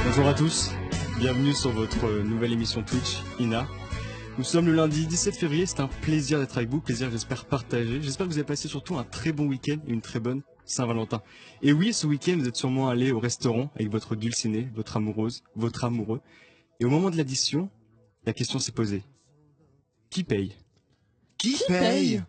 Bonjour à tous, bienvenue sur votre nouvelle émission Twitch, Ina. Nous sommes le lundi 17 février, c'est un plaisir d'être avec vous, plaisir j'espère partagé. J'espère que vous avez passé surtout un très bon week-end et une très bonne Saint-Valentin. Et oui, ce week-end, vous êtes sûrement allé au restaurant avec votre dulcinée, votre amoureuse, votre amoureux. Et au moment de l'addition, la question s'est posée. Qui paye? Qui paye?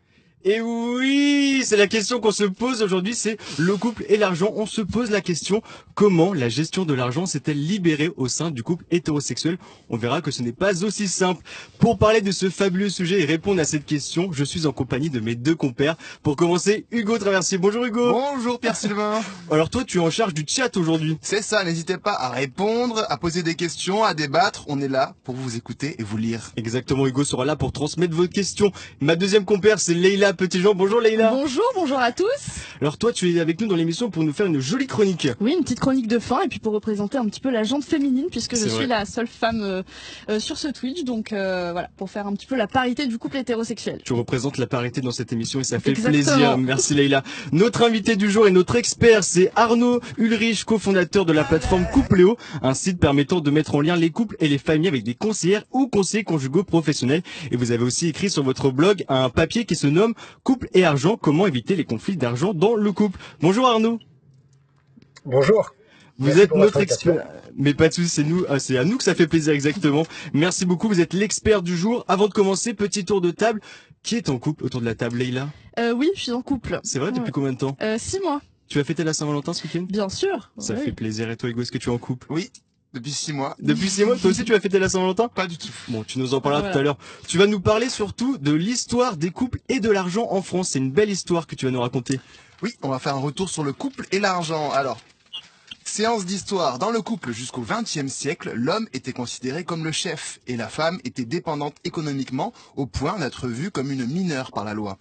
Et oui, c'est la question qu'on se pose aujourd'hui, c'est le couple et l'argent. On se pose la question, comment la gestion de l'argent s'est-elle libérée au sein du couple hétérosexuel? On verra que ce n'est pas aussi simple. Pour parler de ce fabuleux sujet et répondre à cette question, je suis en compagnie de mes deux compères. Pour commencer, Hugo Traversier. Bonjour Hugo. Bonjour Pierre-Sylvain. Alors toi, tu es en charge du chat aujourd'hui. C'est ça, n'hésitez pas à répondre, à poser des questions, à débattre. On est là pour vous écouter et vous lire. Exactement, Hugo sera là pour transmettre vos questions. Ma deuxième compère, c'est Leïla Petitjean. Bonjour Leïla. Bonjour à tous. Alors toi, tu es avec nous dans l'émission pour nous faire une jolie chronique. Oui, une petite chronique de fin et puis pour représenter un petit peu la jante féminine puisque je C'est vrai. suis la seule femme sur ce Twitch. Donc voilà, pour faire un petit peu la parité du couple hétérosexuel. Tu représentes la parité dans cette émission et ça fait Exactement. plaisir. Merci Leïla. Notre invité du jour et notre expert, c'est Arnaud Ulrich, cofondateur de la plateforme Coupléo, un site permettant de mettre en lien les couples et les familles avec des conseillères ou conseillers conjugaux professionnels. Et vous avez aussi écrit sur votre blog un papier qui se nomme Couple et argent, comment éviter les conflits d'argent dans le couple. Bonjour Arnaud. Bonjour. Vous Merci êtes pour notre votre invitation. expert. Mais pas de soucis, c'est à nous que ça fait plaisir exactement. Merci beaucoup, vous êtes l'expert du jour. Avant de commencer, petit tour de table. Qui est en couple autour de la table, Leïla? Oui, je suis en couple. C'est vrai, depuis combien de temps? 6 mois. Tu as fêté la Saint-Valentin ce week-end? Bien sûr. Ça Oui. fait plaisir. Et toi, Hugo, est-ce que tu es en couple? Oui, depuis 6 mois. Depuis 6 mois, toi aussi, tu as fêté la Saint-Valentin? Pas du tout. Bon, tu nous en parleras Voilà. tout à l'heure. Tu vas nous parler surtout de l'histoire des couples et de l'argent en France. C'est une belle histoire que tu vas nous raconter. Oui, on va faire un retour sur le couple et l'argent. Alors, séance d'histoire. Dans le couple jusqu'au XXe siècle, l'homme était considéré comme le chef et la femme était dépendante économiquement au point d'être vue comme une mineure par la loi.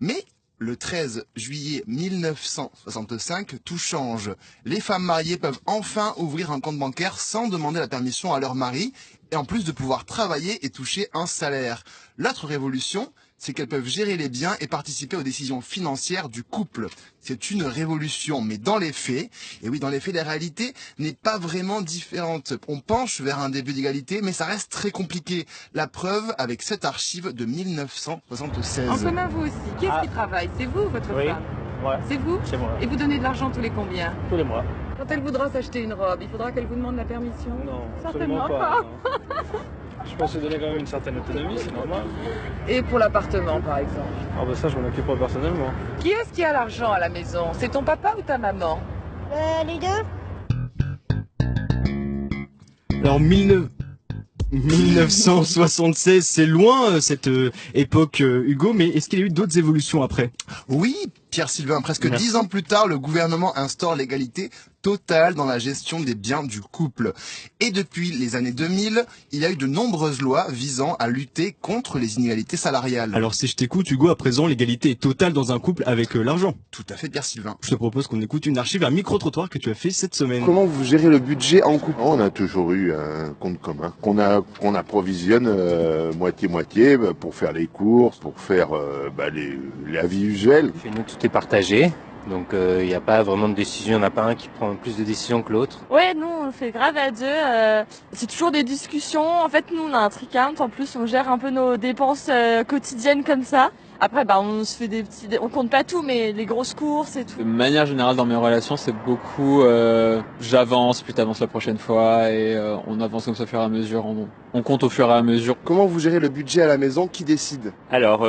Mais le 13 juillet 1965, tout change. Les femmes mariées peuvent enfin ouvrir un compte bancaire sans demander la permission à leur mari et en plus de pouvoir travailler et toucher un salaire. L'autre révolution, c'est qu'elles peuvent gérer les biens et participer aux décisions financières du couple. C'est une révolution, mais dans les faits, et oui, dans les faits, la réalité n'est pas vraiment différente. On penche vers un début d'égalité, mais ça reste très compliqué. La preuve avec cette archive de 1976. En commun, vous aussi. Qui est-ce qui travaille? C'est vous, votre Oui, femme? ouais, C'est vous? c'est moi, Et vous donnez de l'argent tous les combien? tous les mois. Quand elle voudra s'acheter une robe, il faudra qu'elle vous demande la permission? Non, Certainement absolument pas. non. Je pense se donner quand même une certaine autonomie, c'est normal. Et pour l'appartement, par exemple? Ah bah ça, je m'en occupe pas personnellement. Qui est-ce qui a l'argent à la maison? C'est ton papa ou ta maman? Les deux. Alors, 1976, c'est loin cette époque, Hugo, mais est-ce qu'il y a eu d'autres évolutions après? Oui, Pierre-Sylvain, presque Merci. 10 ans plus tard, le gouvernement instaure l'égalité totale dans la gestion des biens du couple. Et depuis les années 2000, il y a eu de nombreuses lois visant à lutter contre les inégalités salariales. Alors, si je t'écoute, Hugo, à présent, l'égalité est totale dans un couple avec l'argent. Tout à fait, Pierre-Sylvain. Je te propose qu'on écoute une archive, un micro-trottoir que tu as fait cette semaine. Comment vous gérez le budget en couple? On a toujours eu un compte commun qu'on approvisionne moitié-moitié pour faire les courses, pour faire la vie usuelle. Chez nous, tout est partagé. Donc il n'y a pas vraiment de décision, il n'y en a pas un qui prend plus de décisions que l'autre. Ouais, nous on fait grave à deux. C'est toujours des discussions. En fait, nous on a un tricount. En plus, on gère un peu nos dépenses quotidiennes comme ça. Après, on se fait on compte pas tout, mais les grosses courses et tout. De manière générale, dans mes relations, c'est beaucoup j'avance, puis t'avances la prochaine fois, et on avance comme ça au fur et à mesure, on compte au fur et à mesure. Comment vous gérez le budget à la maison? Qui décide? Alors,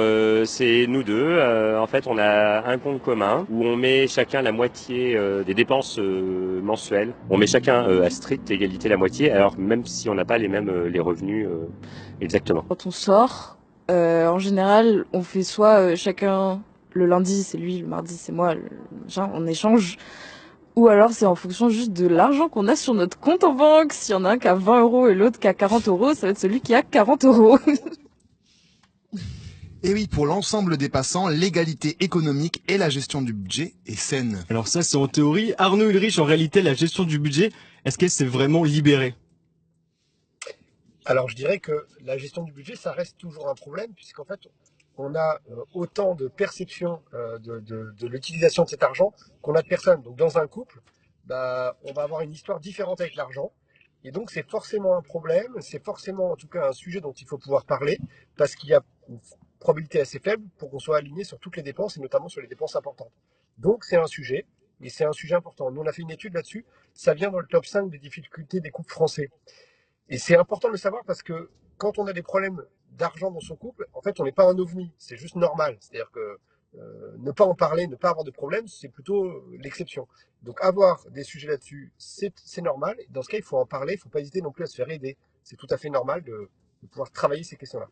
c'est nous deux. En fait, on a un compte commun où on met chacun la moitié des dépenses mensuelles. On met chacun à stricte égalité la moitié, alors même si on n'a pas les mêmes les revenus exactement. Quand on sort, en général, on fait soit chacun le lundi c'est lui, le mardi c'est moi, on échange. Ou alors c'est en fonction juste de l'argent qu'on a sur notre compte en banque. S'il y en a un qui a 20 euros et l'autre qui a 40 euros, ça va être celui qui a 40 euros. Et oui, pour l'ensemble des passants, l'égalité économique et la gestion du budget est saine. Alors ça, c'est en théorie. Arnaud Ulrich, en réalité, la gestion du budget, est-ce qu'elle s'est vraiment libérée? Alors je dirais que la gestion du budget, ça reste toujours un problème, puisqu'en fait, on a autant de perception de l'utilisation de cet argent qu'on a de personnes. Donc dans un couple, on va avoir une histoire différente avec l'argent. Et donc c'est forcément un problème, c'est forcément en tout cas un sujet dont il faut pouvoir parler, parce qu'il y a une probabilité assez faible pour qu'on soit aligné sur toutes les dépenses, et notamment sur les dépenses importantes. Donc c'est un sujet, et c'est un sujet important. Nous on a fait une étude là-dessus, ça vient dans le top 5 des difficultés des couples français. Et c'est important de le savoir parce que quand on a des problèmes d'argent dans son couple, en fait, on n'est pas un ovni, c'est juste normal. C'est-à-dire que ne pas en parler, ne pas avoir de problème, c'est plutôt l'exception. Donc avoir des sujets là-dessus, c'est normal. Et dans ce cas, il faut en parler, il ne faut pas hésiter non plus à se faire aider. C'est tout à fait normal de pouvoir travailler ces questions-là.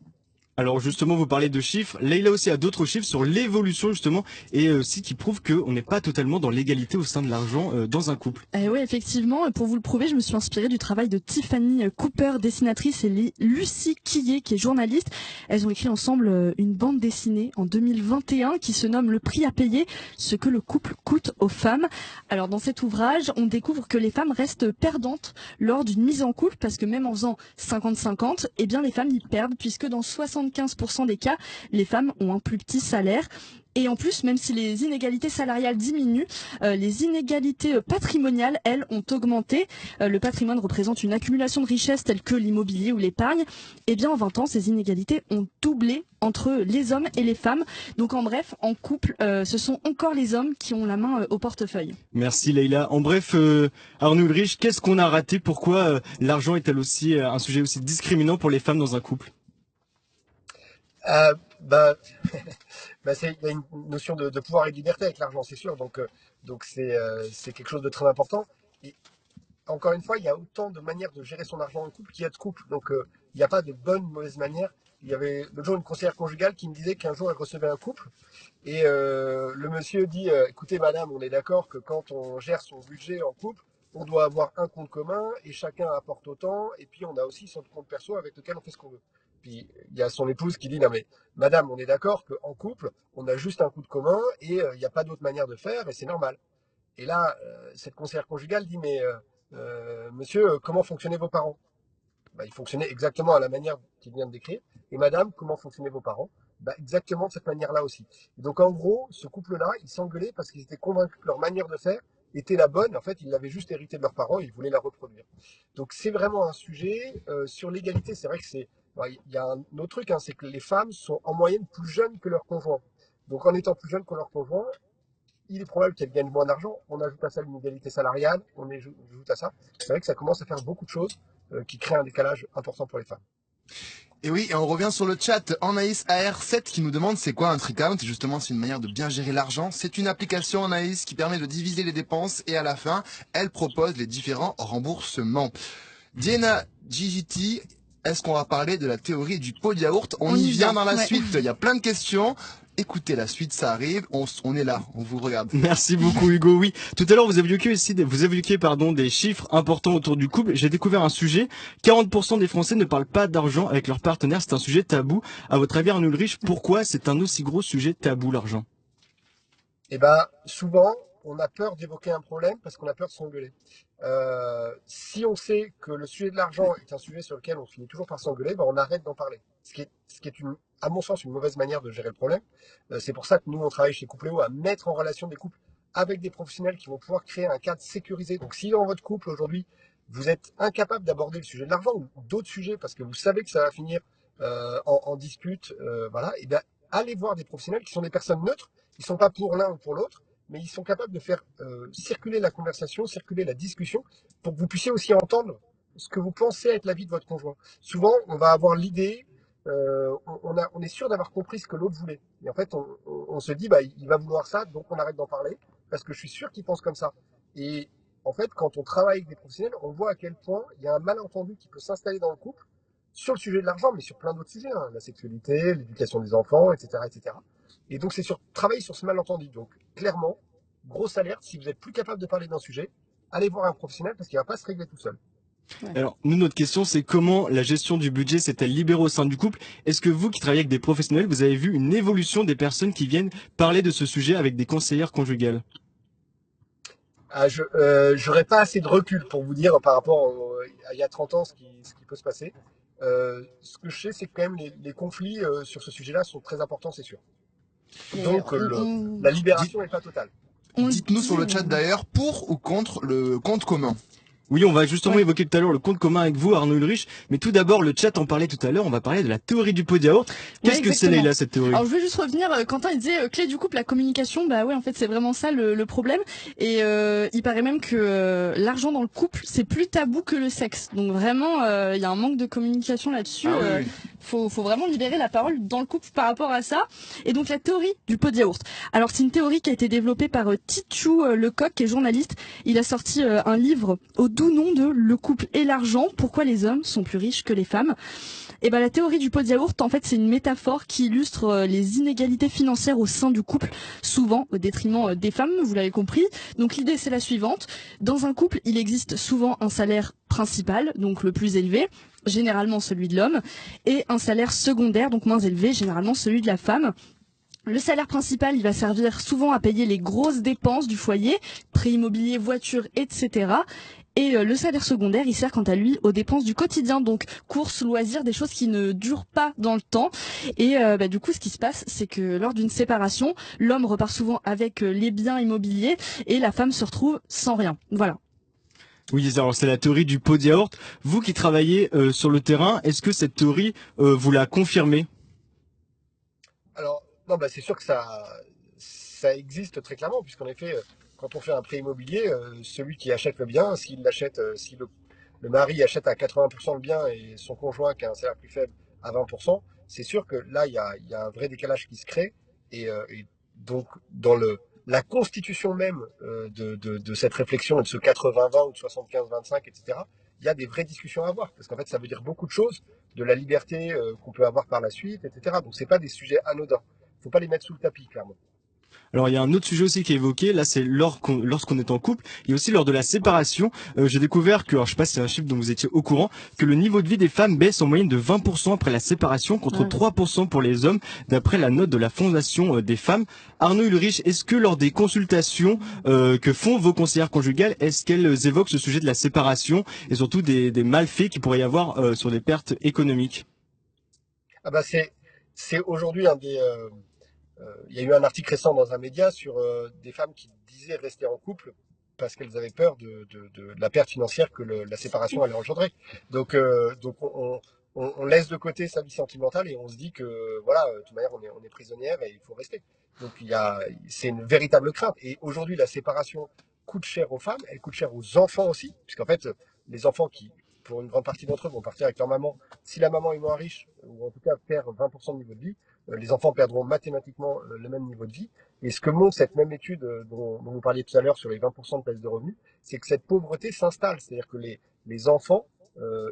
Alors justement, vous parlez de chiffres. Leïla aussi a d'autres chiffres sur l'évolution justement et aussi qui prouvent qu'on n'est pas totalement dans l'égalité au sein de l'argent dans un couple. Oui, effectivement. Pour vous le prouver, je me suis inspirée du travail de Tiffany Cooper, dessinatrice, et Lucie Quillet, qui est journaliste. Elles ont écrit ensemble une bande dessinée en 2021 qui se nomme Le prix à payer, ce que le couple coûte aux femmes. Alors dans cet ouvrage, on découvre que les femmes restent perdantes lors d'une mise en couple parce que même en faisant 50-50, eh bien les femmes y perdent puisque dans 75% des cas, les femmes ont un plus petit salaire. Et en plus, même si les inégalités salariales diminuent, les inégalités patrimoniales, elles, ont augmenté. Le patrimoine représente une accumulation de richesses telles que l'immobilier ou l'épargne. Et bien en 20 ans, ces inégalités ont doublé entre les hommes et les femmes. Donc en bref, en couple, ce sont encore les hommes qui ont la main au portefeuille. Merci Leïla. En bref, Arnaud Ulrich, qu'est-ce qu'on a raté? Pourquoi l'argent est-elle aussi un sujet aussi discriminant pour les femmes dans un couple? Il y a une notion de pouvoir et de liberté avec l'argent, c'est sûr. Donc c'est quelque chose de très important. Et encore une fois, il y a autant de manières de gérer son argent en couple qu'il y a de couples. Donc il n'y a pas de bonne ou mauvaise manière. Il y avait l'autre jour une conseillère conjugale qui me disait qu'un jour elle recevait un couple et le monsieur dit écoutez madame, on est d'accord que quand on gère son budget en couple, on doit avoir un compte commun et chacun apporte autant, et puis on a aussi son compte perso avec lequel on fait ce qu'on veut. Puis il y a son épouse qui dit non mais madame, on est d'accord qu'en couple, on a juste un compte commun et il n'y a pas d'autre manière de faire et c'est normal. Et là, cette conseillère conjugale dit mais monsieur, comment fonctionnaient vos parents? Ils fonctionnaient exactement à la manière qu'il vient de décrire. Et madame, comment fonctionnaient vos parents? Exactement de cette manière-là aussi. Et donc en gros, ce couple-là, ils s'engueulaient parce qu'ils étaient convaincus que leur manière de faire était la bonne. En fait, ils l'avaient juste hérité de leurs parents et ils voulaient la reproduire. Donc c'est vraiment un sujet. Sur l'égalité, c'est vrai que il y a un autre truc, c'est que les femmes sont en moyenne plus jeunes que leurs conjoints. Donc en étant plus jeunes que leurs conjoints, il est probable qu'elles gagnent moins d'argent. On ajoute à ça l'inégalité salariale, on ajoute à ça. C'est vrai que ça commence à faire beaucoup de choses qui créent un décalage important pour les femmes. Et oui, et on revient sur le chat. Anaïs AR7 qui nous demande c'est quoi un Tricount. Et justement, c'est une manière de bien gérer l'argent. C'est une application, Anaïs, qui permet de diviser les dépenses et à la fin, elle propose les différents remboursements. Diana GGT, est-ce qu'on va parler de la théorie du pot de yaourt? On y vient dans la suite. Il y a plein de questions. Écoutez la suite, ça arrive, on est là, on vous regarde. Merci beaucoup Hugo. Oui, tout à l'heure vous évoquiez aussi des chiffres importants autour du couple. J'ai découvert un sujet, 40% des Français ne parlent pas d'argent avec leur partenaire, c'est un sujet tabou. À votre avis Arnaud Ulrich, pourquoi c'est un aussi gros sujet tabou l'argent? Souvent, on a peur d'évoquer un problème parce qu'on a peur de s'engueuler. Si on sait que le sujet de l'argent est un sujet sur lequel on finit toujours par s'engueuler, on arrête d'en parler. Ce qui est à mon sens, une mauvaise manière de gérer le problème. C'est pour ça que nous, on travaille chez Coupléo à mettre en relation des couples avec des professionnels qui vont pouvoir créer un cadre sécurisé. Donc si dans votre couple aujourd'hui, vous êtes incapable d'aborder le sujet de l'argent ou d'autres sujets parce que vous savez que ça va finir en dispute, allez voir des professionnels qui sont des personnes neutres. Ils ne sont pas pour l'un ou pour l'autre, mais ils sont capables de faire circuler la conversation, circuler la discussion, pour que vous puissiez aussi entendre ce que vous pensez être la vie de votre conjoint. Souvent, on va avoir l'idée, on est sûr d'avoir compris ce que l'autre voulait. Et en fait, on se dit, il va vouloir ça, donc on arrête d'en parler, parce que je suis sûr qu'il pense comme ça. Et en fait, quand on travaille avec des professionnels, on voit à quel point il y a un malentendu qui peut s'installer dans le couple, sur le sujet de l'argent, mais sur plein d'autres sujets, la sexualité, l'éducation des enfants, etc., etc. Et donc, c'est travailler sur ce malentendu. Donc, clairement, grosse alerte, si vous n'êtes plus capable de parler d'un sujet, allez voir un professionnel parce qu'il ne va pas se régler tout seul. Alors, nous, notre question, c'est comment la gestion du budget s'est-elle libérée au sein du couple? Est-ce que vous, qui travaillez avec des professionnels, vous avez vu une évolution des personnes qui viennent parler de ce sujet avec des conseillères conjugales? J'aurais pas assez de recul pour vous dire par rapport à il y a 30 ans ce qui peut se passer. Ce que je sais, c'est que quand même les conflits sur ce sujet-là sont très importants, c'est sûr. Donc la libération n'est pas totale. Dites-nous sur le chat d'ailleurs, pour ou contre le compte commun. Oui, on va justement évoquer tout à l'heure le compte commun avec vous, Arnaud Ulrich. Mais tout d'abord, le chat en parlait tout à l'heure. On va parler de la théorie du pot de yaourt. Qu'est-ce que c'est, Leïla, cette théorie? Alors, je veux juste revenir. Quentin, il disait clé du couple, la communication. Bah ouais, en fait, c'est vraiment ça le problème. Et il paraît même que l'argent dans le couple, c'est plus tabou que le sexe. Donc vraiment, il y a un manque de communication là-dessus. Ah oui. Faut vraiment libérer la parole dans le couple par rapport à ça. Et donc la théorie du pot de yaourt. Alors c'est une théorie qui a été développée par Tichou Lecoq, qui est journaliste. Il a sorti un livre au doux nom de Le couple et l'argent, pourquoi les hommes sont plus riches que les femmes. Et ben la théorie du pot de yaourt, en fait, c'est une métaphore qui illustre les inégalités financières au sein du couple, souvent au détriment des femmes, vous l'avez compris. Donc l'idée c'est la suivante. Dans un couple, il existe souvent un salaire principal, donc le plus élevé, généralement celui de l'homme, et un salaire secondaire, donc moins élevé, généralement celui de la femme. Le salaire principal, il va servir souvent à payer les grosses dépenses du foyer, prêt immobilier, voiture, etc. Et le salaire secondaire, il sert quant à lui aux dépenses du quotidien, donc courses, loisirs, des choses qui ne durent pas dans le temps. Et du coup, ce qui se passe, c'est que lors d'une séparation, l'homme repart souvent avec les biens immobiliers et la femme se retrouve sans rien. Voilà. Oui, alors c'est la théorie du pot de yaourt. Vous qui travaillez sur le terrain, est-ce que cette théorie, vous la confirmez? Alors, non, bah, c'est sûr que ça existe très clairement, puisqu'en effet, quand on fait un prêt immobilier, celui qui achète le bien, s'il l'achète, si le mari achète à 80% le bien et son conjoint qui a un salaire plus faible à 20%, c'est sûr que là, il y a un vrai décalage qui se crée. Et donc, dans la constitution même de cette réflexion et de ce 80-20 ou de 75-25, etc., il y a des vraies discussions à avoir, parce qu'en fait, ça veut dire beaucoup de choses, de la liberté qu'on peut avoir par la suite, etc. Donc, c'est pas des sujets anodins. Faut pas les mettre sous le tapis, clairement. Alors il y a un autre sujet aussi qui est évoqué, là c'est lorsqu'on est en couple, et aussi lors de la séparation. J'ai découvert que, alors je sais pas si c'est un chiffre dont vous étiez au courant, que le niveau de vie des femmes baisse en moyenne de 20% après la séparation, contre 3% pour les hommes, d'après la note de la Fondation des femmes. Arnaud Ulrich, est-ce que lors des consultations que font vos conseillères conjugales, est-ce qu'elles évoquent ce sujet de la séparation et surtout des malfaits qu'il pourrait y avoir sur des pertes économiques? Ah bah c'est aujourd'hui il y a eu un article récent dans un média sur des femmes qui disaient rester en couple parce qu'elles avaient peur de la perte financière que la séparation allait engendrer. Donc on laisse de côté sa vie sentimentale et on se dit que voilà, de toute manière on est prisonnière et il faut rester. Donc c'est une véritable crainte. Et aujourd'hui la séparation coûte cher aux femmes, elle coûte cher aux enfants aussi, puisqu'en fait les enfants qui pour une grande partie d'entre eux vont partir avec leur maman. Si la maman est moins riche, ou en tout cas perd 20% de niveau de vie, les enfants perdront mathématiquement le même niveau de vie. Et ce que montre cette même étude dont vous parliez tout à l'heure sur les 20% de baisse de revenus, c'est que cette pauvreté s'installe. C'est-à-dire que les enfants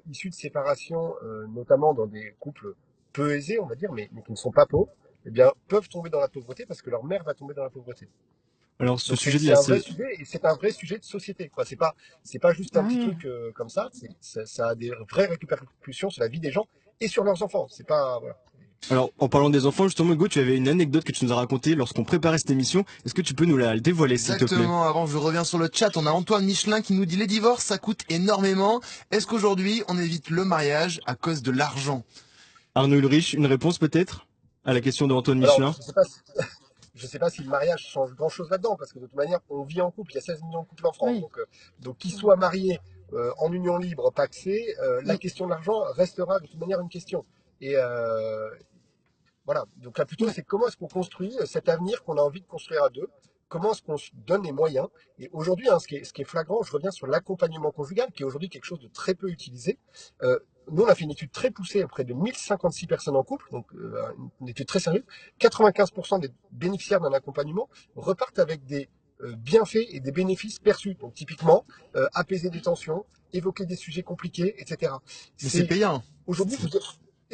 issus de séparation, notamment dans des couples peu aisés, on va dire, mais qui ne sont pas pauvres, eh bien, peuvent tomber dans la pauvreté parce que leur mère va tomber dans la pauvreté. Alors ce Donc sujet c'est un vrai sujet et c'est un vrai sujet de société, quoi. C'est pas juste un petit truc comme ça. Ça a des vraies répercussions sur la vie des gens et sur leurs enfants. C'est pas voilà. Alors, en parlant des enfants, justement, Hugo, tu avais une anecdote que tu nous as racontée lorsqu'on préparait cette émission. Est-ce que tu peux nous la dévoiler, s'il te plaît? Exactement. Avant, je reviens sur le chat. On a Antoine Michelin qui nous dit les divorces, ça coûte énormément. Est-ce qu'aujourd'hui, on évite le mariage à cause de l'argent? Arnaud Ulrich, une réponse peut-être à la question de Antoine Michelin? Je sais pas si le mariage change grand chose là-dedans, parce que de toute manière, on vit en couple. Il y a 16 millions de couples en France. Donc qu'ils soient mariés en union libre, pacsée, la question de l'argent restera de toute manière une question. Et voilà. Donc là, plutôt, c'est comment est-ce qu'on construit cet avenir qu'on a envie de construire à deux? Comment est-ce qu'on se donne les moyens? Et aujourd'hui, ce qui est flagrant, je reviens sur l'accompagnement conjugal, qui est aujourd'hui quelque chose de très peu utilisé. Nous, on a fait une étude très poussée auprès de 1056 personnes en couple, donc une étude très sérieuse. 95% des bénéficiaires d'un accompagnement repartent avec des bienfaits et des bénéfices perçus. Donc typiquement, apaiser des tensions, évoquer des sujets compliqués, etc. Mais c'est payant. Aujourd'hui,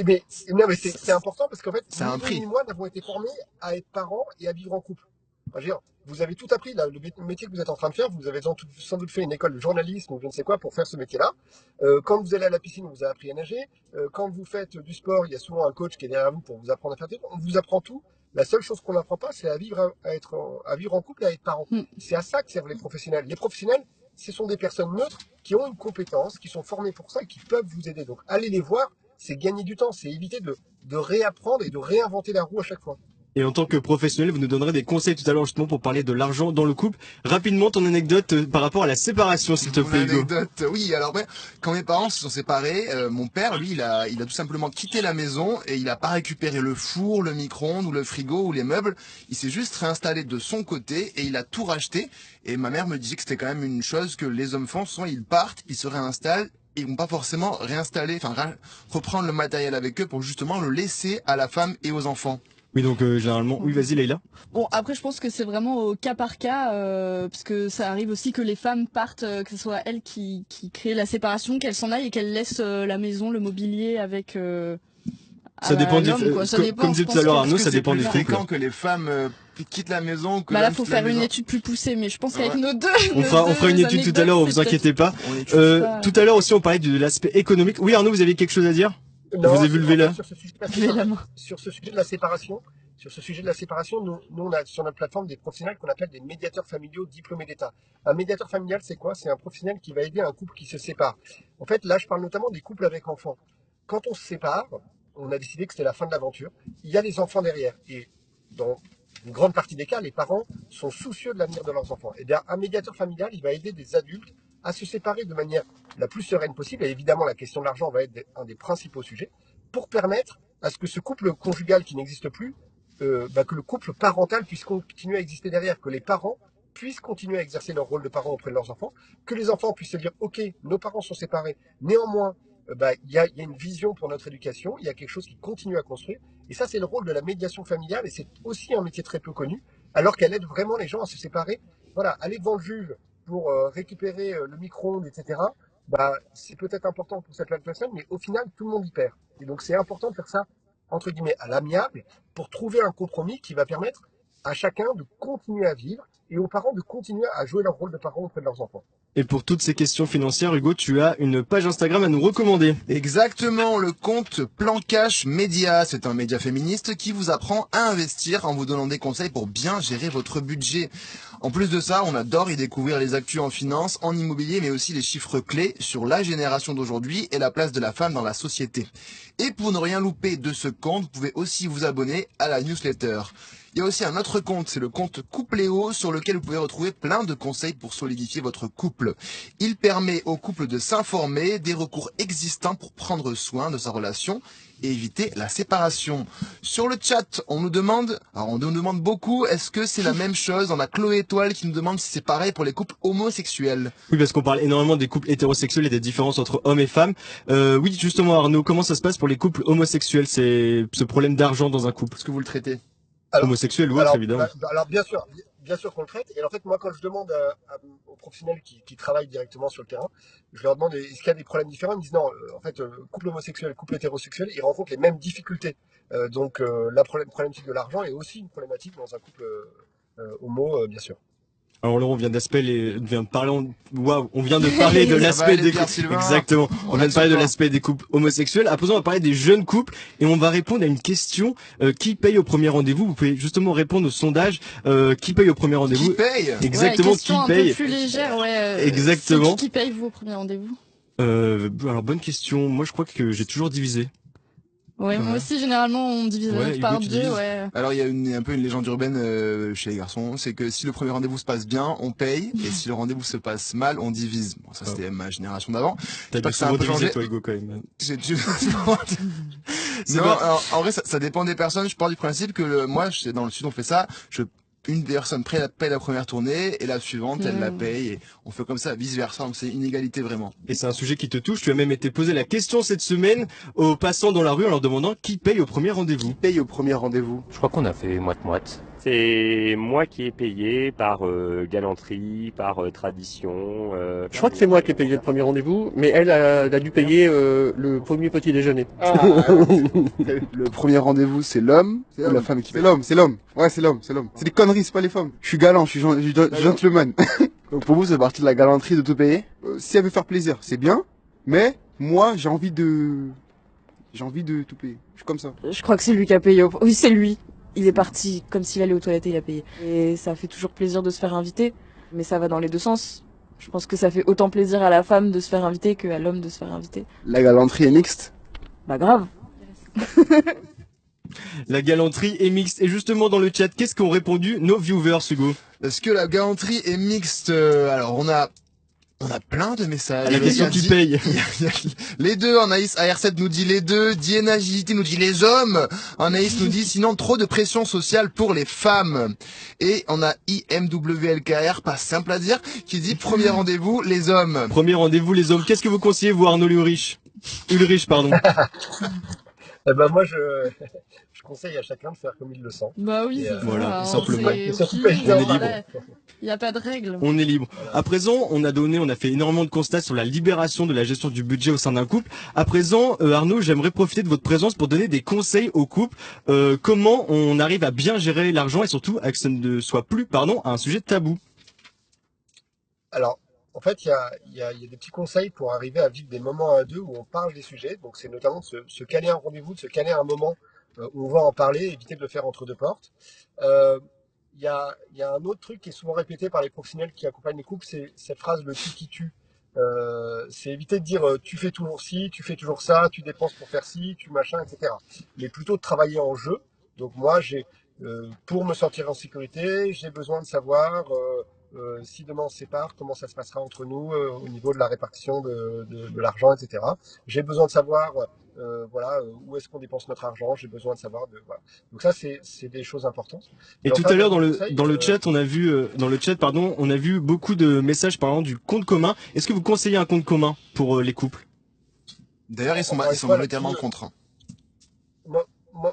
mais c'est important parce qu'en fait, c'est un prix. Ni moi n'avons été formés à être parents et à vivre en couple. Enfin, je veux dire, vous avez tout appris, là, le métier que vous êtes en train de faire, vous avez sans doute fait une école de journalisme ou je ne sais quoi pour faire ce métier-là. Quand vous allez à la piscine, on vous a appris à nager. Quand vous faites du sport, il y a souvent un coach qui est derrière vous pour vous apprendre à faire des trucs. On vous apprend tout. La seule chose qu'on n'apprend pas, c'est à vivre en couple et à être parent. C'est à ça que servent les professionnels. Les professionnels, ce sont des personnes neutres qui ont une compétence, qui sont formées pour ça et qui peuvent vous aider. Donc, allez les voir, c'est gagner du temps, c'est éviter de réapprendre et de réinventer la roue à chaque fois. Et en tant que professionnel, vous nous donnerez des conseils tout à l'heure justement pour parler de l'argent dans le couple. Rapidement, ton anecdote par rapport à la séparation, s'il te Mon plaît, Hugo. anecdote, oui. Alors, quand mes parents se sont séparés, mon père, lui, il a tout simplement quitté la maison et il a pas récupéré le four, le micro-ondes ou le frigo ou les meubles. Il s'est juste réinstallé de son côté et il a tout racheté. Et ma mère me disait que c'était quand même une chose que les hommes font. Souvent, ils partent, ils se réinstallent. Ils vont pas forcément réinstaller, reprendre le matériel avec eux pour justement le laisser à la femme et aux enfants. Oui, donc généralement... Oui, vas-y, Leïla. Bon, après, je pense que c'est vraiment au cas par cas, parce que ça arrive aussi que les femmes partent, que ce soit elles qui créent la séparation, qu'elles s'en aillent et qu'elles laissent la maison, le mobilier avec... Ça dépend des... Comme disait tout à l'heure Arnaud, ça dépend des couples. C'est fréquent que les femmes quittent la maison, que là, faut faire une étude plus poussée, mais je pense qu'avec nos deux... On fera une étude tout à l'heure, vous inquiétez pas. Tout à l'heure aussi, on parlait de l'aspect économique. Oui, Arnaud, vous aviez quelque chose à dire? Non, vous avez vu lever là. Sur ce sujet de la séparation, nous on a sur notre plateforme des professionnels qu'on appelle des médiateurs familiaux diplômés d'État. Un médiateur familial, c'est quoi? C'est un professionnel qui va aider un couple qui se sépare. En fait, là, je parle notamment des couples avec enfants. Quand on se sépare, on a décidé que c'était la fin de l'aventure. Il y a des enfants derrière. Et dans une grande partie des cas, les parents sont soucieux de l'avenir de leurs enfants. Et bien, un médiateur familial, il va aider des adultes à se séparer de manière la plus sereine possible. Et évidemment, la question de l'argent va être un des principaux sujets pour permettre à ce que ce couple conjugal qui n'existe plus, que le couple parental puisse continuer à exister derrière, que les parents puissent continuer à exercer leur rôle de parents auprès de leurs enfants, que les enfants puissent se dire, ok, nos parents sont séparés, néanmoins, il y a une vision pour notre éducation, il y a quelque chose qui continue à construire, et ça c'est le rôle de la médiation familiale, et c'est aussi un métier très peu connu, alors qu'elle aide vraiment les gens à se séparer. Voilà, aller devant le juge pour récupérer le micro-ondes, etc., c'est peut-être important pour cette personne, mais au final, tout le monde y perd. Et donc c'est important de faire ça, entre guillemets, à l'amiable, pour trouver un compromis qui va permettre à chacun de continuer à vivre, et aux parents de continuer à jouer leur rôle de parents auprès de leurs enfants. Et pour toutes ces questions financières, Hugo, tu as une page Instagram à nous recommander. Exactement, le compte Plan Cash Média. C'est un média féministe qui vous apprend à investir en vous donnant des conseils pour bien gérer votre budget. En plus de ça, on adore y découvrir les actus en finance, en immobilier, mais aussi les chiffres clés sur la génération d'aujourd'hui et la place de la femme dans la société. Et pour ne rien louper de ce compte, vous pouvez aussi vous abonner à la newsletter. Il y a aussi un autre compte, c'est le compte Coupléo, sur lequel vous pouvez retrouver plein de conseils pour solidifier votre couple. Il permet au couple de s'informer des recours existants pour prendre soin de sa relation et éviter la séparation. Sur le chat, on nous demande beaucoup, est-ce que c'est la même chose? On a Chloé Étoile qui nous demande si c'est pareil pour les couples homosexuels. Oui, parce qu'on parle énormément des couples hétérosexuels et des différences entre hommes et femmes. Oui, justement, Arnaud, comment ça se passe pour les couples homosexuels, c'est ce problème d'argent dans un couple? Est-ce que vous le traitez? Homosexuel ou autre, évidemment. Alors bien sûr qu'on le traite. Et en fait, moi, quand je demande aux professionnels qui travaillent directement sur le terrain, je leur demande est-ce qu'il y a des problèmes différents. Ils me disent non. En fait, couple homosexuel, couple hétérosexuel, ils rencontrent les mêmes difficultés. Donc la problématique de l'argent est aussi une problématique dans un couple homo, bien sûr. Alors là, on vient de parler de l'aspect des couples. Exactement. On vient de parler de l'aspect des couples homosexuels. À présent, on va parler des jeunes couples et on va répondre à une question qui paye au premier rendez-vous. Vous pouvez justement répondre au sondage qui paye au premier rendez-vous. Qui paye? Exactement, qui paye. Un peu plus légère, ouais. Exactement. C'est qui paye vous au premier rendez-vous? Alors bonne question. Moi, je crois que j'ai toujours divisé. Ouais, moi aussi, généralement, on divise par deux, ouais. Alors, il y a un peu une légende urbaine chez les garçons, c'est que si le premier rendez-vous se passe bien, on paye, et si le rendez-vous se passe mal, on divise. Bon, ça, c'était ma génération d'avant. T'as dû souvent diviser, toi, Hugo, quand même. Non, en vrai, ça dépend des personnes. Je pars du principe que moi, dans le sud, on fait ça. Une personne paye la première tournée et la suivante elle la paye et on fait comme ça vice versa, donc c'est une égalité vraiment. Et c'est un sujet qui te touche, tu as même été posé la question cette semaine aux passants dans la rue en leur demandant qui paye au premier rendez-vous. Qui paye au premier rendez-vous? Je crois qu'on a fait moite-moite. C'est moi qui ai payé par galanterie, par tradition. Je crois que c'est moi qui ai payé le premier rendez-vous, mais elle a dû payer le premier petit déjeuner. Le premier rendez-vous, c'est l'homme ou la femme qui paye? C'est l'homme. Ouais, c'est l'homme. C'est des conneries, c'est pas les femmes. Je suis galant, je suis gentleman. Donc pour vous, c'est partie de la galanterie de tout payer? Si elle veut faire plaisir, c'est bien, mais moi, j'ai envie de tout payer. Je suis comme ça. Je crois que c'est lui qui a payé. Oui, c'est lui. Il est parti comme s'il allait aux toilettes et il a payé. Et ça fait toujours plaisir de se faire inviter, mais ça va dans les deux sens. Je pense que ça fait autant plaisir à la femme de se faire inviter qu'à l'homme de se faire inviter. La galanterie est mixte? Bah grave. La galanterie est mixte. Et justement, dans le chat, qu'est-ce qu'ont répondu nos viewers, Hugo? Est-ce que la galanterie est mixte? Alors, on a plein de messages. La question qui paye. Les deux, Anaïs AR7 nous dit les deux, Diana JJT nous dit les hommes, Anaïs nous dit sinon trop de pression sociale pour les femmes. Et on a IMWLKR, pas simple à dire, qui dit premier rendez-vous, les hommes. Premier rendez-vous, les hommes. Qu'est-ce que vous conseillez, vous, Arnaud Ulrich? Ulrich, pardon. Eh ben moi, je conseille à chacun de faire comme il le sent. Bah oui, Et, voilà, simplement. Et surtout, On est libre. Il n'y a pas de règle. On est libre. À présent, on a fait énormément de constats sur la libération de la gestion du budget au sein d'un couple. À présent, Arnaud, j'aimerais profiter de votre présence pour donner des conseils au couple. Comment on arrive à bien gérer l'argent et surtout à que ce ne soit plus, un sujet tabou. Alors, en fait, il y a des petits conseils pour arriver à vivre des moments à deux où on parle des sujets. Donc, c'est notamment de se caler un rendez-vous, de se caler un moment où on va en parler, éviter de le faire entre deux portes. Il y a un autre truc qui est souvent répété par les professionnels qui accompagnent les couples, c'est cette phrase le tu qui tue. C'est éviter de dire tu fais toujours ci, tu fais toujours ça, tu dépenses pour faire ci, tu machin, etc. Mais plutôt de travailler en jeu. Donc moi, pour me sentir en sécurité, j'ai besoin de savoir si demain on se sépare, comment ça se passera entre nous au niveau de la répartition de l'argent, etc. J'ai besoin de savoir où est-ce qu'on dépense notre argent, j'ai besoin de savoir voilà. Donc ça c'est des choses importantes. Et tout à l'heure dans le chat, on a vu beaucoup de messages parlant du compte commun. Est-ce que vous conseillez un compte commun pour les couples? D'ailleurs, ils sont majoritairement contre.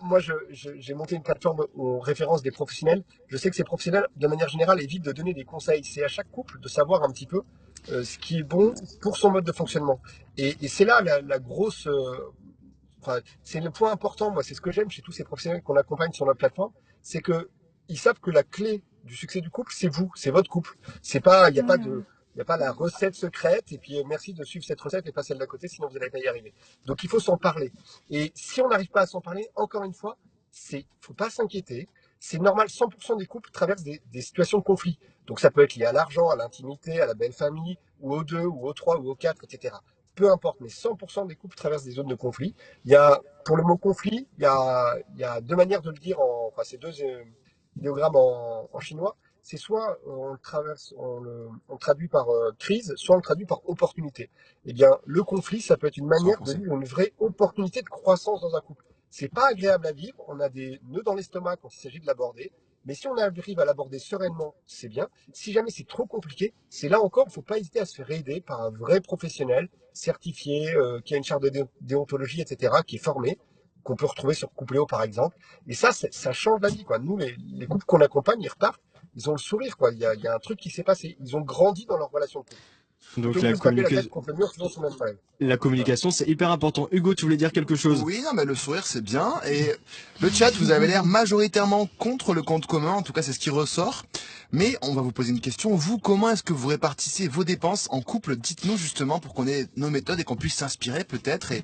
Moi, j'ai monté une plateforme où on référence des professionnels. Je sais que ces professionnels, de manière générale, évitent de donner des conseils. C'est à chaque couple de savoir un petit peu ce qui est bon pour son mode de fonctionnement. Et c'est là la grosse... c'est le point important, moi, c'est ce que j'aime chez tous ces professionnels qu'on accompagne sur notre plateforme, c'est que ils savent que la clé du succès du couple, c'est vous, c'est votre couple. C'est pas, il n'y a pas la recette secrète, et puis merci de suivre cette recette et pas celle d'à côté, sinon vous n'allez pas y arriver. Donc il faut s'en parler. Et si on n'arrive pas à s'en parler, encore une fois, faut pas s'inquiéter. C'est normal, 100% des couples traversent des situations de conflit. Donc ça peut être lié à l'argent, à l'intimité, à la belle famille, ou aux deux, ou aux trois, ou aux quatre, etc. Peu importe, mais 100% des couples traversent des zones de conflit. Pour le mot conflit, il y a deux manières de le dire, c'est deux idéogrammes en chinois. C'est soit on le traduit par crise, soit on le traduit par opportunité. Eh bien, le conflit, ça peut être une manière de vivre une vraie opportunité de croissance dans un couple. C'est pas agréable à vivre, on a des nœuds dans l'estomac quand il s'agit de l'aborder, mais si on arrive à l'aborder sereinement, c'est bien. Si jamais c'est trop compliqué, c'est là encore, il ne faut pas hésiter à se faire aider par un vrai professionnel certifié, qui a une charte de déontologie, etc., qui est formé, qu'on peut retrouver sur Coupléo par exemple. Et ça change la vie, quoi. Nous, les couples qu'on accompagne, ils repartent, ils ont le sourire, quoi. Il y a un truc qui s'est passé. Ils ont grandi dans leur relation de couple. Donc la communication, c'est hyper important. Hugo, tu voulais dire quelque chose? Oui, non, mais le sourire, c'est bien. Et le chat, vous avez l'air majoritairement contre le compte commun. En tout cas, c'est ce qui ressort. Mais on va vous poser une question. Vous, comment est-ce que vous répartissez vos dépenses en couple? Dites-nous justement pour qu'on ait nos méthodes et qu'on puisse s'inspirer peut-être et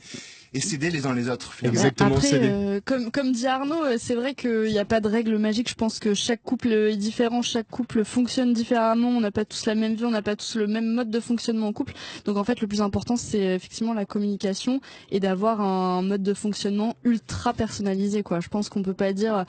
s'aider les uns les autres. Exactement. Après, comme dit Arnaud, c'est vrai qu'il n'y a pas de règle magique. Je pense que chaque couple est différent, chaque couple fonctionne différemment. On n'a pas tous la même vie, on n'a pas tous le même mode de fonctionnement en couple. Donc en fait, le plus important, c'est effectivement la communication et d'avoir un mode de fonctionnement ultra personnalisé, quoi. Je pense qu'on peut pas dire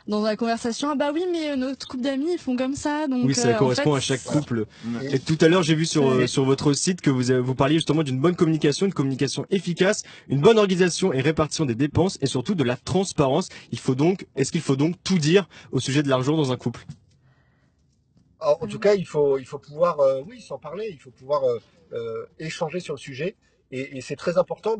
dans la conversation, ah bah oui, mais notre couple d'amis, ils font comme ça. Donc, oui, ça correspond à chaque couple. Et tout à l'heure, j'ai vu sur votre site que vous parliez justement d'une bonne communication, une communication efficace, une bonne organisation et répartition des dépenses et surtout de la transparence. Est-ce qu'il faut donc tout dire au sujet de l'argent dans un couple? En tout cas, il faut pouvoir, s'en parler. Il faut pouvoir échanger sur le sujet. Et c'est très important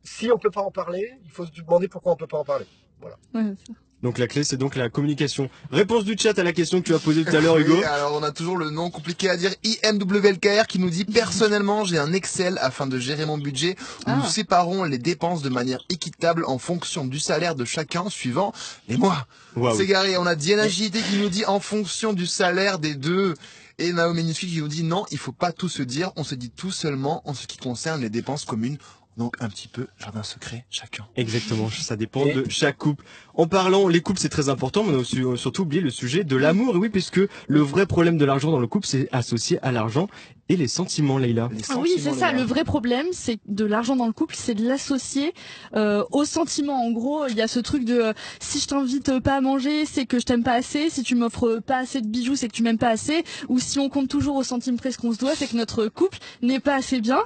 si on peut pas en parler, il faut se demander pourquoi on peut pas en parler. Voilà. Ouais, donc la clé, c'est donc la communication. Réponse du chat à la question que tu as posée tout à l'heure, Hugo. Oui, alors on a toujours le nom compliqué à dire, IMWLKR, qui nous dit: personnellement, j'ai un Excel afin de gérer mon budget où nous séparons les dépenses de manière équitable en fonction du salaire de chacun suivant les mois. Wow. C'est garé. On a Diana JT qui nous dit en fonction du salaire des deux. Et Naomi Magnifique qui nous dit non, il faut pas tout se dire, on se dit tout seulement en ce qui concerne les dépenses communes. Donc un petit peu jardin secret chacun. Exactement, ça dépend de chaque couple. En parlant, les couples c'est très important, mais on a surtout oublié le sujet de l'amour. Oui, puisque le vrai problème de l'argent dans le couple c'est associé à l'argent. et les sentiments, Leïla. Ah oui, c'est ça. Le vrai problème, c'est de l'argent dans le couple, c'est de l'associer aux sentiments. En gros, il y a ce truc de si je t'invite pas à manger, c'est que je t'aime pas assez. Si tu m'offres pas assez de bijoux, c'est que tu m'aimes pas assez. Ou si on compte toujours au centime près ce qu'on se doit, c'est que notre couple n'est pas assez bien.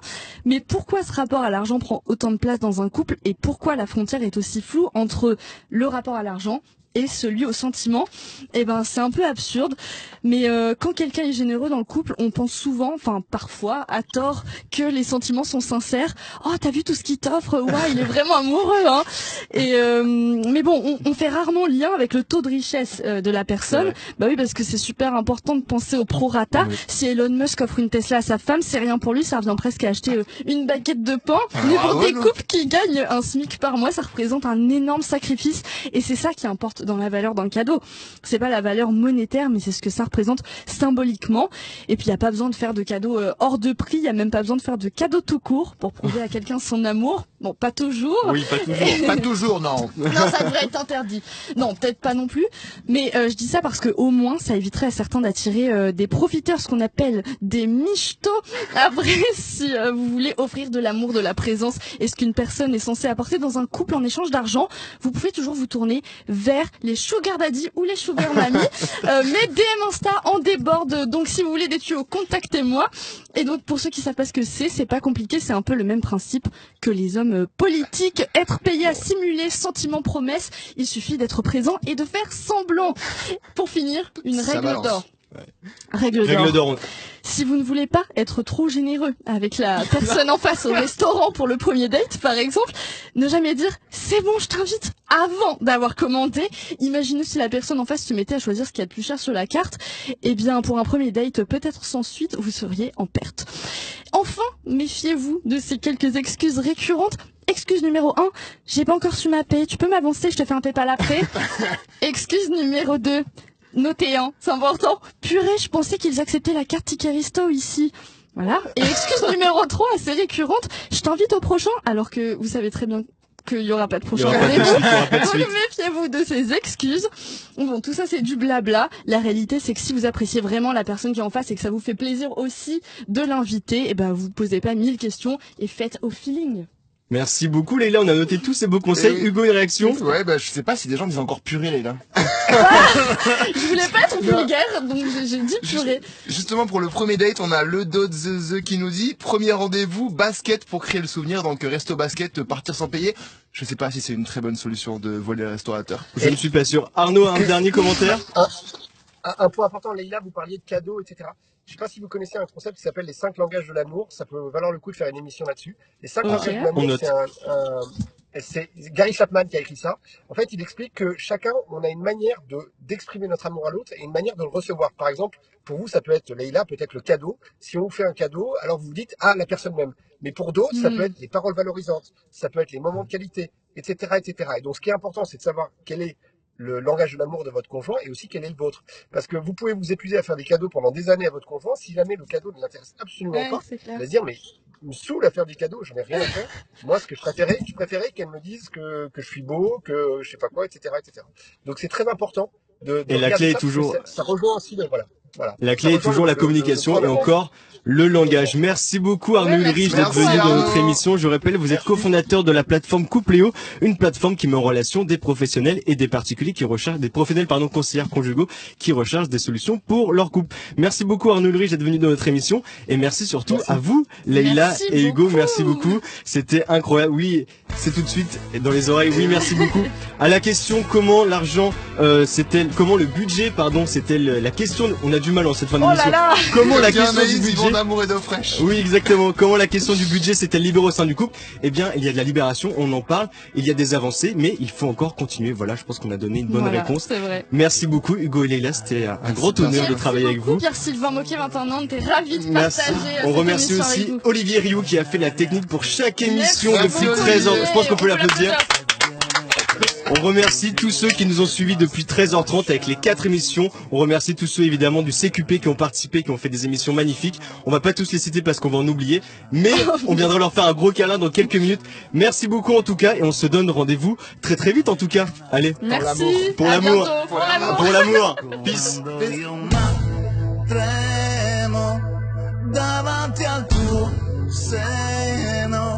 Mais pourquoi ce rapport à l'argent prend autant de place dans un couple et pourquoi la frontière est aussi floue entre le rapport à l'argent et celui au sentiment? Eh ben, c'est un peu absurde. Mais quand quelqu'un est généreux dans le couple, on pense souvent, enfin parfois, à tort, que les sentiments sont sincères. Oh, t'as vu tout ce qu'il t'offre? Ouais, il est vraiment amoureux, hein. Et mais bon, on fait rarement lien avec le taux de richesse de la personne. Bah oui, parce que c'est super important de penser au prorata. Oui. Si Elon Musk offre une Tesla à sa femme, c'est rien pour lui, ça revient presque à acheter une baguette de pain. Mais pour des couples qui gagnent un SMIC par mois, ça représente un énorme sacrifice. Et c'est ça qui importe dans la valeur d'un cadeau. C'est pas la valeur monétaire, mais c'est ce que ça représente symboliquement. Et puis il y a pas besoin de faire de cadeaux hors de prix, il y a même pas besoin de faire de cadeaux tout court pour prouver à quelqu'un son amour. Bon, pas toujours. Oui, pas toujours. Pas toujours, non. Non, ça devrait être interdit. Non, peut-être pas non plus. Mais je dis ça parce que au moins ça éviterait à certains d'attirer des profiteurs, ce qu'on appelle des michetots. Après, si vous voulez offrir de l'amour, de la présence et ce qu'une personne est censée apporter dans un couple en échange d'argent, vous pouvez toujours vous tourner vers les sugar daddy ou les sugar mommy. Mes DM Insta en débordent, donc si vous voulez des tuyaux, contactez-moi. Et donc pour ceux qui savent pas ce que c'est pas compliqué, c'est un peu le même principe que les hommes politiques, être payé à simuler sentiment promesse, il suffit d'être présent et de faire semblant. Pour finir, une règle d'or. Ouais. Règle d'or. Si vous ne voulez pas être trop généreux avec la personne en face au restaurant pour le premier date, par exemple, ne jamais dire « c'est bon, je t'invite » avant d'avoir commandé. Imaginez si la personne en face se mettait à choisir ce qu'il y a de plus cher sur la carte. Eh bien, pour un premier date, peut-être sans suite, vous seriez en perte. Enfin, méfiez-vous de ces quelques excuses récurrentes. Excuse numéro 1, j'ai pas encore su ma paie, tu peux m'avancer, je te fais un PayPal après. Excuse numéro 2, notez un, c'est important. Purée, je pensais qu'ils acceptaient la carte Ticket Resto ici. Voilà. Et excuse numéro 3, assez récurrente, je t'invite au prochain, alors que vous savez très bien qu'il y aura pas de prochain rendez-vous. Méfiez-vous de ces excuses. Bon, tout ça c'est du blabla. La réalité c'est que si vous appréciez vraiment la personne qui est en face et que ça vous fait plaisir aussi de l'inviter, eh ben vous posez pas 1000 questions et faites au feeling. Merci beaucoup Leïla, on a noté tous ces beaux conseils. Hugo, une réaction? Ouais, bah je sais pas si des gens disent encore purée Leïla. Je voulais pas être vulgaire, donc j'ai dit purée. Justement pour le premier date, on a le Do The qui nous dit premier rendez-vous basket pour créer le souvenir, donc resto basket, partir sans payer. Je sais pas si c'est une très bonne solution de voler les restaurateurs. Je ne suis pas sûr. Arnaud, un dernier commentaire? Un point important, Leïla, vous parliez de cadeaux, etc. Je sais pas si vous connaissez un concept qui s'appelle les 5 langages de l'amour. Ça peut valoir le coup de faire une émission là-dessus. Les 5 langages de l'amour, c'est Gary Chapman qui a écrit ça. En fait, il explique que chacun, on a une manière d'exprimer notre amour à l'autre et une manière de le recevoir. Par exemple, pour vous, ça peut être, Leïla, peut-être le cadeau. Si on vous fait un cadeau, alors vous vous dites, ah, la personne m'aime. Mais pour d'autres, ça peut être les paroles valorisantes. Ça peut être les moments de qualité, etc., etc. Et donc, ce qui est important, c'est de savoir quel est le langage de l'amour de votre conjoint et aussi quel est le vôtre. Parce que vous pouvez vous épuiser à faire des cadeaux pendant des années à votre conjoint, si jamais le cadeau ne l'intéresse absolument pas, il va se dire, mais il me saoule à faire des cadeaux, j'en ai rien à faire. Moi, ce que je préférais qu'elle me dise que je suis beau, que je sais pas quoi, etc., etc. Donc c'est très important de et la clé est toujours, ça rejoint aussi voilà. La clé est toujours la communication et encore le langage. Merci beaucoup Arnaud Ulrich d'être venu dans notre émission. Je rappelle, vous êtes cofondateur de la plateforme Coupléo, une plateforme qui met en relation des professionnels et des particuliers qui recherchent, des professionnels conseillers conjugaux qui recherchent des solutions pour leur couple. Merci beaucoup Arnaud Ulrich d'être venu dans notre émission et merci surtout à vous Leïla et Hugo. Merci beaucoup. C'était incroyable. Oui, c'est tout de suite dans les oreilles. Oui, merci beaucoup. À la question comment l'argent, comment le budget, c'était la question. On a du mal en cette fin d'émission. Comment la question du budget d'amour et d'eau fraîche. Oui, exactement. Comment la question du budget s'est-elle libérée au sein du couple? Eh bien, il y a de la libération, on en parle, il y a des avancées, mais il faut encore continuer. Voilà, je pense qu'on a donné une bonne réponse. C'est vrai. Merci beaucoup Hugo et Leïla, c'était un grand honneur de travailler avec vous. Pierre-Sylvain Moquet, 21 ans, t'es ravi de partager. On remercie aussi Olivier Rioux qui a fait la technique pour chaque émission depuis 13 ans. Je pense qu'on peut l'applaudir. On remercie tous ceux qui nous ont suivis depuis 13h30 avec les 4 émissions. On remercie tous ceux évidemment du CQP qui ont participé, qui ont fait des émissions magnifiques. On va pas tous les citer parce qu'on va en oublier, mais on viendra leur faire un gros câlin dans quelques minutes. Merci beaucoup en tout cas et on se donne rendez-vous très très vite en tout cas. Allez, merci. Pour l'amour. Pour l'amour. Peace. davanti al tuo seno.